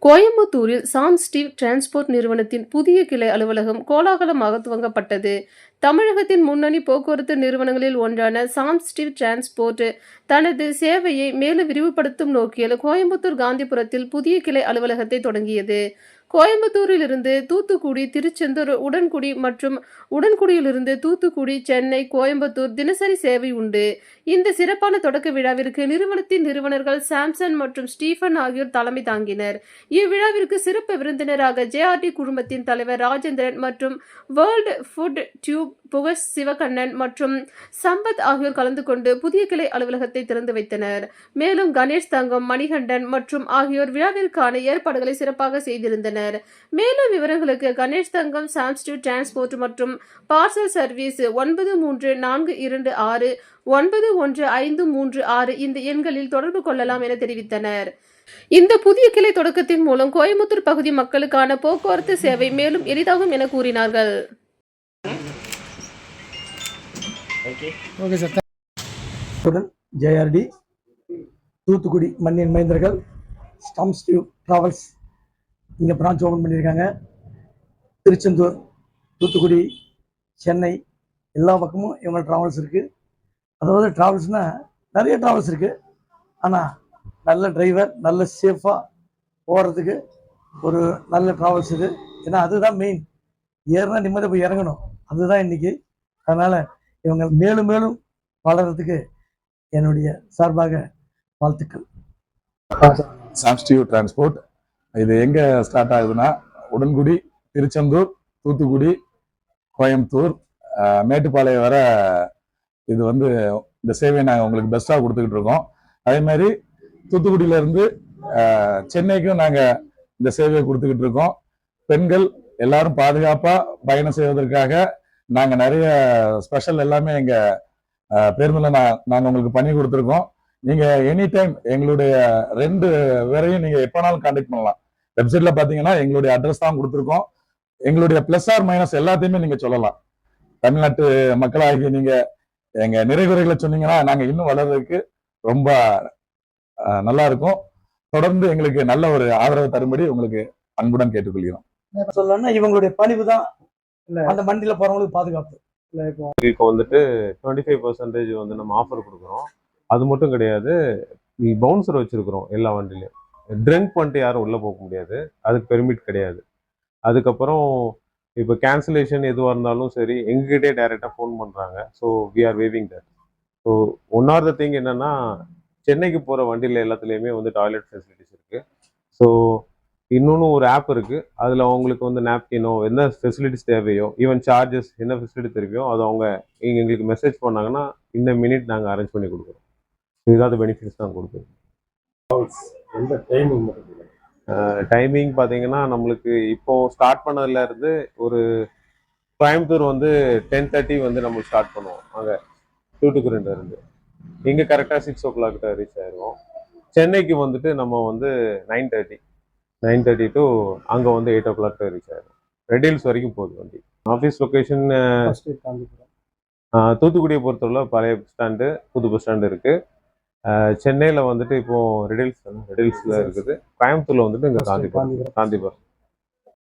கோயம்புத்தூரில் San Steve transport நிறுவனத்தின் புதிய கிளை அலுவலகம் கோலாகலமாக துவங்கப்பட்டது. தமிழகத்தின் முன்னணி போக்குவரத்து நிறுவனங்களில் ஒன்றான சான் ஸ்டீவ் டிரான்ஸ்போர்ட் தனது சேவையை மேலும் விரிவுபடுத்தும் நோக்கில் கோயம்புத்தூர் காந்திபுரத்தில் புதிய கிளை அலுவலகத்தை தொடங்கியது. கோயம்புத்தூரிலிருந்து தூத்துக்குடி, திருச்செந்தூர், உடன்குடி மற்றும் உடன்குடியிலிருந்து தூத்துக்குடி, சென்னை, கோயம்புத்தூர் தினசரி சேவை உண்டு. இந்த சிறப்பான தொடக்க விழாவிற்கு நிறுவனத்தின் நிறுவனர்கள் சாம்சன் மற்றும் ஸ்டீபன் ஆகியோர் தலைமை தாங்கினர். இவ்விழாவிற்கு சிறப்பு விருந்தினராக JRT குழுமத்தின் தலைவர் ராஜேந்திரன் மற்றும் வேர்ல்டு ஃபுட் டியூப் புகழ் சிவகண்ணன் மற்றும் சம்பத் ஆகியோர் கலந்து கொண்டு புதிய கிளை அலுவலகத்தை திறந்து வைத்தனர். மேலும் கணேஷ் தங்கம், மணிகண்டன் மற்றும் ஆகியோர் விழாவிற்கான ஏற்பாடுகளை சிறப்பாக செய்திருந்தனர். மேலும் விவரங்களுக்கு கணேஷ் தங்கம், சான் ஸ்டீவ் டிரான்ஸ்போர்ட் மற்றும் பார்சல் சர்வீஸ் 9326 91536 இந்த எண்களில் தொடர்பு கொள்ளலாம் என தெரிவித்தனர். இந்த புதிய கிளை தொடக்கத்தின் மூலம் கோயம்புத்தூர் பகுதி மக்களுக்கான போக்குவரத்து சேவை மேலும் எளிதாகும் என கூறினார்கள். JRD தூத்துக்குடி மண்ணின் மைந்தர்கள் சான் ஸ்டீவ் டிராவல்ஸ் இங்கே பிரான்ச் ஓப்பன் பண்ணியிருக்காங்க. திருச்செந்தூர், தூத்துக்குடி, சென்னை எல்லா பக்கமும் இவங்க ட்ராவல்ஸ் இருக்குது. அதாவது ட்ராவல்ஸ்னால் நிறைய ட்ராவல்ஸ் இருக்குது. ஆனால் நல்ல டிரைவர், நல்ல சேஃபாக போகிறதுக்கு ஒரு நல்ல ட்ராவல்ஸ் இது. ஏன்னா அதுதான் மெயின். ஏறினா நிம்மதியாக போய் இறங்கணும், அதுதான் இன்றைக்கி. அதனால் இவங்க மேலும் மேலும் வளர்கிறதுக்கு என்னுடைய சார்பாக வாழ்த்துக்கள். சான் ஸ்டீவ் டிரான்ஸ்போர்ட் இது எங்கே ஸ்டார்ட் ஆகுதுன்னா, உடன்குடி, திருச்செந்தூர், தூத்துக்குடி, கோயம்புத்தூர், மேட்டுப்பாளையம் வர இது வந்து இந்த சேவையை நாங்கள் உங்களுக்கு பெஸ்ட்டாக கொடுத்துக்கிட்டு இருக்கோம். அதே மாதிரி தூத்துக்குடியிலேருந்து சென்னைக்கும் நாங்கள் இந்த சேவையை கொடுத்துக்கிட்டு இருக்கோம். பெண்கள் எல்லாரும் பாதுகாப்பாக பயணம் செய்வதற்காக நாங்கள் நிறைய ஸ்பெஷல் எல்லாமே எங்கள் பேருந்தில் நாங்கள் உங்களுக்கு பண்ணி கொடுத்துருக்கோம். நீங்கள் எனி டைம் எங்களுடைய 2 பேரையும் நீங்கள் எப்போனாலும் கான்டாக்ட் பண்ணலாம். வெப்சைட்டில் பார்த்தீங்கன்னா எங்களுடைய அட்ரஸ் தான் கொடுத்துருக்கோம். எங்களுடைய ப்ளஸ் ஆர் மைனஸ் எல்லாத்தையுமே நீங்கள் சொல்லலாம். தமிழ்நாட்டு மக்களாகி நீங்கள் எங்கள் நிறைகுறைகளை சொன்னீங்கன்னா நாங்கள் இன்னும் வளர்றதுக்கு ரொம்ப நல்லா இருக்கும். தொடர்ந்து எங்களுக்கு நல்ல ஒரு ஆதரவு தரும்படி உங்களுக்கு அன்புடன் கேட்டுக்கொள்கிறோம். சொல்லணும்னா இவங்களுடைய பணிவு தான் அந்த வண்டியில் போகிறவங்களுக்கு பாதுகாப்பு. இப்போ வந்துட்டு 25% வந்து நம்ம ஆஃபர் கொடுக்குறோம். அது மட்டும் கிடையாது, பவுன்சர் வச்சிருக்கிறோம் எல்லா வண்டிலையும். ட்ரிங்க் பண்ணிட்டு யாரும் உள்ளே போக முடியாது, அதுக்கு பெர்மிட் கிடையாது. அதுக்கப்புறம் இப்போ கேன்சலேஷன் எதுவாக இருந்தாலும் சரி எங்ககிட்டே டைரெக்டாக ஃபோன் பண்ணுறாங்க. So we are waiving that. So one or the thing என்னென்னா, சென்னைக்கு போகிற வண்டியில் எல்லாத்துலேயுமே வந்து டாய்லெட் ஃபெசிலிட்டிஸ் இருக்குது. ஸோ இன்னொன்று ஒரு ஆப் இருக்குது, அதில் அவங்களுக்கு வந்து நாப்கினோ என்ன ஃபெசிலிட்டிஸ் தேவையோ, ஈவன் சார்ஜஸ் என்ன ஃபெசிலிட்டி தேவையோ அது அவங்க எங்களுக்கு மெசேஜ் பண்ணாங்கன்னா இந்த மினிட் நாங்கள் அரேஞ்ச் பண்ணி கொடுக்குறோம். இதாவது பெனிஃபிட்ஸ் தான் கொடுக்குறோம். எந்த டைமிங் டைமிங் பார்த்தீங்கன்னா நம்மளுக்கு இப்போது ஸ்டார்ட் பண்ணதுலேருந்து ஒரு கோயம்புத்தூர் வந்து 10:30 வந்து நம்ம ஸ்டார்ட் பண்ணுவோம். அங்கே தூத்துக்குடியிலேருந்து இங்கே கரெக்டாக 6 o'clock ரீச் ஆயிடுவோம். சென்னைக்கு வந்துட்டு நம்ம வந்து 9:30 டு அங்கே வந்து 8 o'clock ரீச் ஆயிடும். ரெடில்ஸ் வரைக்கும் போகுது வண்டி. ஆஃபீஸ் லொக்கேஷன் தூத்துக்குடியை பொறுத்தவரை பழைய பஸ் ஸ்டாண்டு, புது பஸ் ஸ்டாண்டு இருக்குது. சென்னையில் வந்துட்டு இப்போது ரெடில்ஸில் இருக்குது. கோயம்புத்தூரில் வந்துட்டு இங்கே காந்திபுரம்.